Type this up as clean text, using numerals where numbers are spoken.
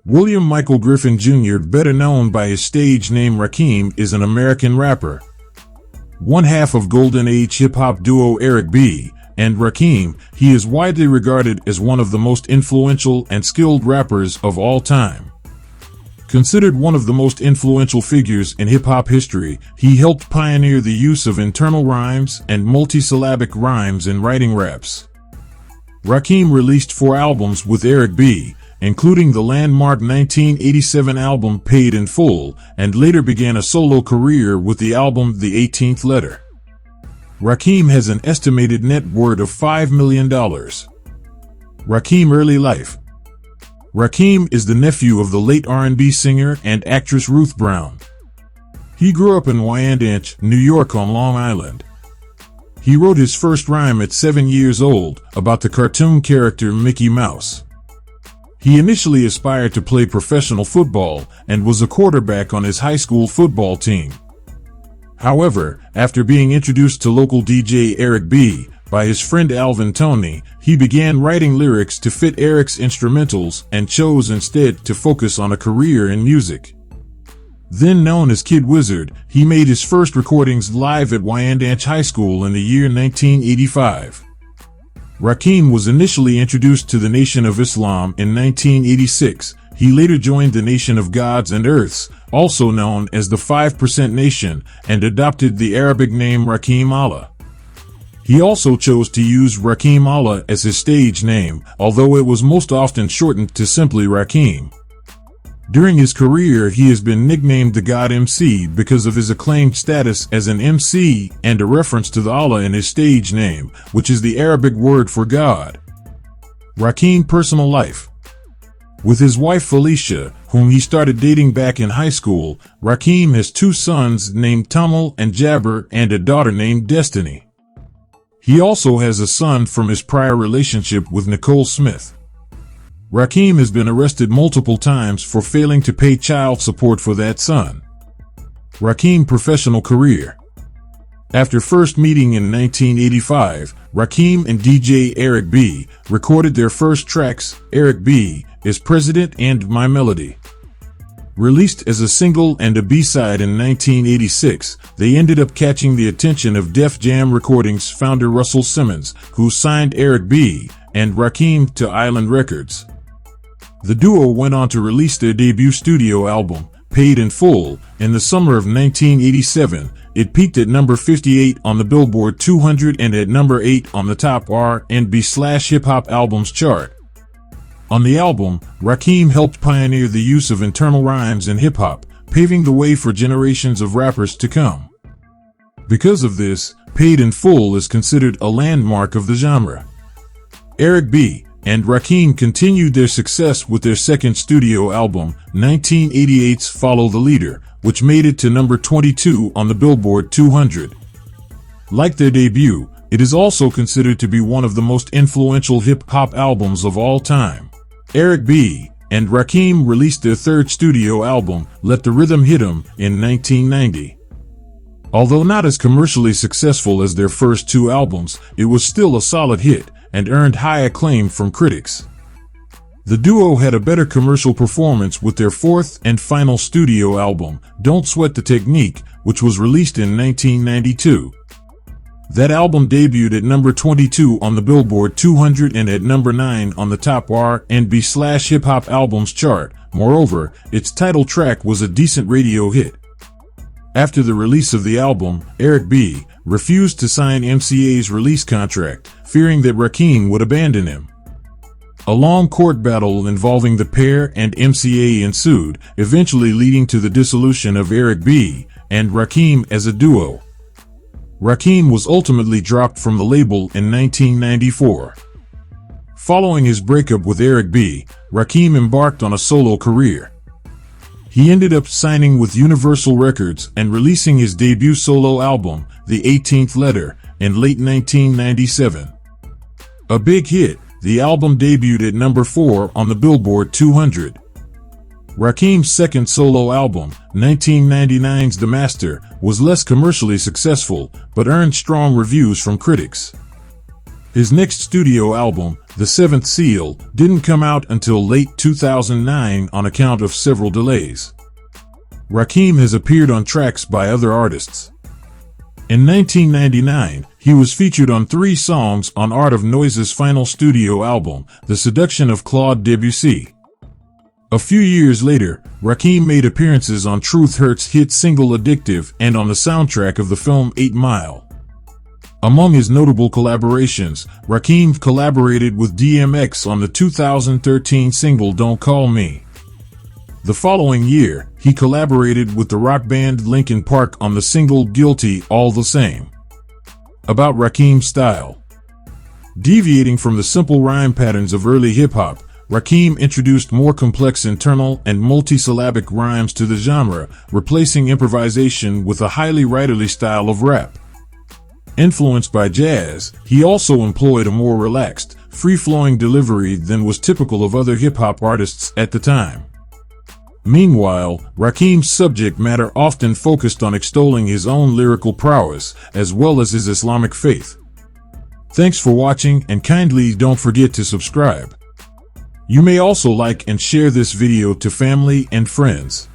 William Michael Griffin Jr., better known by his stage name Rakim, is an American rapper. One half of Golden Age hip-hop duo Eric B. and Rakim, he is widely regarded as one of the most influential and skilled rappers of all time. Considered one of the most influential figures in hip-hop history, he helped pioneer the use of internal rhymes and multisyllabic rhymes in writing raps. Rakim released 4 albums with Eric B., including the landmark 1987 album Paid in Full, and later began a solo career with the album The 18th Letter. Rakim has an estimated net worth of $5 million. Rakim early life. Rakim is the nephew of the late R&B singer and actress Ruth Brown. He grew up in Wyandanch, New York on Long Island. He wrote his first rhyme at 7 years old about the cartoon character Mickey Mouse. He initially aspired to play professional football and was a quarterback on his high school football team. However, after being introduced to local DJ Eric B. by his friend Alvin Toney, he began writing lyrics to fit Eric's instrumentals and chose instead to focus on a career in music. Then known as Kid Wizard, he made his first recordings live at Wyandanch High School in the year 1985. Rakim was initially introduced to the Nation of Islam in 1986. He later joined the Nation of Gods and Earths, also known as the 5% Nation, and adopted the Arabic name Rakim Allah. He also chose to use Rakim Allah as his stage name, although it was most often shortened to simply Rakim. During his career, he has been nicknamed the God MC because of his acclaimed status as an MC and a reference to the Allah in his stage name, which is the Arabic word for God. Rakim personal life. With his wife Felicia, whom he started dating back in high school, Rakim has 2 sons named Tamal and Jabber and a daughter named Destiny. He also has a son from his prior relationship with Nicole Smith. Rakim has been arrested multiple times for failing to pay child support for that son. Rakim professional career. After first meeting in 1985, Rakim and DJ Eric B. recorded their first tracks. Eric B. is President and My Melody. Released as a single and a B-side in 1986, they ended up catching the attention of Def Jam Recordings founder Russell Simmons, who signed Eric B. and Rakim to Island Records. The duo went on to release their debut studio album, Paid in Full, in the summer of 1987. It peaked at number 58 on the Billboard 200 and at number 8 on the top R&B/hip-hop albums chart. On the album, Rakim helped pioneer the use of internal rhymes in hip-hop, paving the way for generations of rappers to come. Because of this, Paid in Full is considered a landmark of the genre. Eric B. and Rakim continued their success with their second studio album, 1988's Follow the Leader, which made it to number 22 on the Billboard 200. Like their debut, it is also considered to be one of the most influential hip-hop albums of all time. Eric B. and Rakim released their third studio album, Let the Rhythm Hit 'Em, in 1990. Although not as commercially successful as their first 2 albums, it was still a solid hit and earned high acclaim from critics. The duo had a better commercial performance with their fourth and final studio album, Don't Sweat the Technique, which was released in 1992. That album debuted at number 22 on the Billboard 200 and at number 9 on the top R&B/hip-hop albums chart. Moreover, its title track was a decent radio hit. After the release of the album, Eric B. refused to sign MCA's release contract, fearing that Rakim would abandon him. A long court battle involving the pair and MCA ensued, eventually leading to the dissolution of Eric B. and Rakim as a duo. Rakim was ultimately dropped from the label in 1994. Following his breakup with Eric B., Rakim embarked on a solo career. He ended up signing with Universal Records and releasing his debut solo album, The 18th Letter, in late 1997. A big hit, the album debuted at number 4 on the Billboard 200. Rakim's second solo album, 1999's The Master, was less commercially successful, but earned strong reviews from critics. His next studio album, The Seventh Seal, didn't come out until late 2009 on account of several delays. Rakim has appeared on tracks by other artists. In 1999, he was featured on 3 songs on Art of Noise's final studio album, The Seduction of Claude Debussy. A few years later, Rakim made appearances on Truth Hurt's hit single Addictive and on the soundtrack of the film 8 Mile. Among his notable collaborations, Rakim collaborated with DMX on the 2013 single Don't Call Me. The following year, he collaborated with the rock band Linkin Park on the single Guilty All the Same. About Rakim's style. Deviating from the simple rhyme patterns of early hip-hop, Rakim introduced more complex internal and multisyllabic rhymes to the genre, replacing improvisation with a highly writerly style of rap. Influenced by jazz, he also employed a more relaxed, free-flowing delivery than was typical of other hip-hop artists at the time. Meanwhile, Rakim's subject matter often focused on extolling his own lyrical prowess, as well as his Islamic faith. Thanks for watching, and kindly don't forget to subscribe. You may also like and share this video to family and friends.